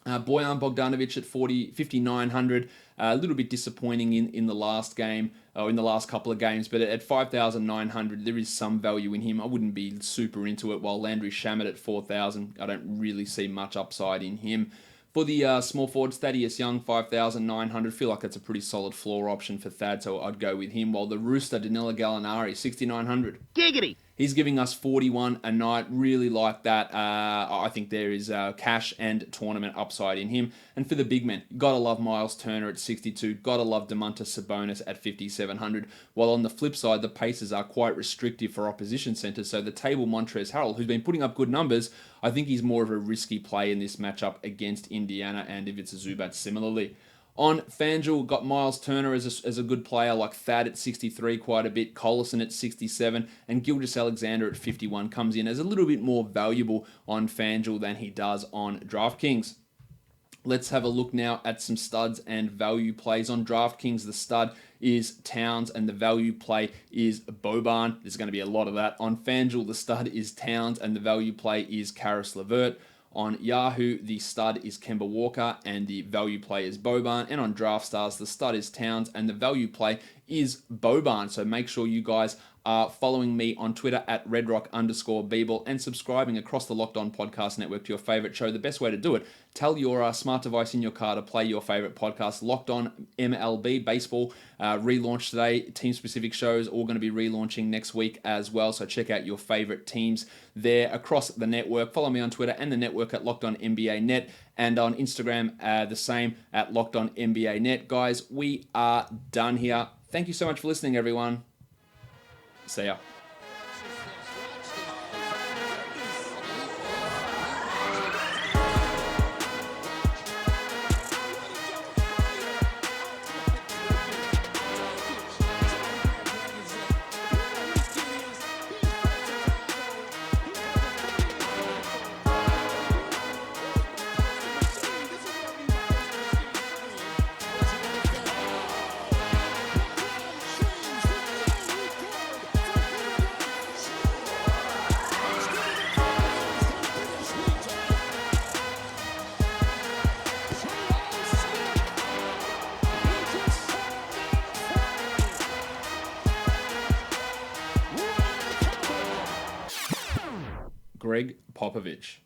Bojan Bogdanovic at 5,900, a little bit disappointing in the last game, or in the last couple of games, but at 5,900, there is some value in him. I wouldn't be super into it, while Landry Shamet at 4,000, I don't really see much upside in him. For the small forwards, Thaddeus Young, 5,900, feel like that's a pretty solid floor option for Thad, so I'd go with him, while the Rooster, Danilo Gallinari, 6,900. Giggity! He's giving us 41 a night. Really like that. I think there is cash and tournament upside in him. And for the big men, gotta love Miles Turner at 62. Gotta love Domantas Sabonis at 5,700. While on the flip side, the Pacers are quite restrictive for opposition centers. So the table Montrezl Harrell, who's been putting up good numbers, I think he's more of a risky play in this matchup against Indiana, and if it's a Zubac similarly. On FanDuel, got Miles Turner as a good player, like Thad at 63 quite a bit, Collison at 67, and Gilgeous-Alexander at 51 comes in as a little bit more valuable on FanDuel than he does on DraftKings. Let's have a look now at some studs and value plays. On DraftKings, the stud is Towns and the value play is Boban. There's going to be a lot of that. On FanDuel, the stud is Towns and the value play is Karis LeVert. On Yahoo, the stud is Kemba Walker and the value play is Boban. And on DraftStars, the stud is Towns and the value play is Boban. So make sure you guys are following me on Twitter at redrock_Beeble and subscribing across the Locked On Podcast Network to your favorite show. The best way to do it, tell your smart device in your car to play your favorite podcast. Locked On MLB Baseball relaunched today. Team-specific shows all going to be relaunching next week as well. So check out your favorite teams there across the network. Follow me on Twitter and the network at Locked On NBA Net, and on Instagram the same at Locked On NBA Net. Guys, we are done here. Thank you so much for listening, everyone. See ya. Greg Popovich.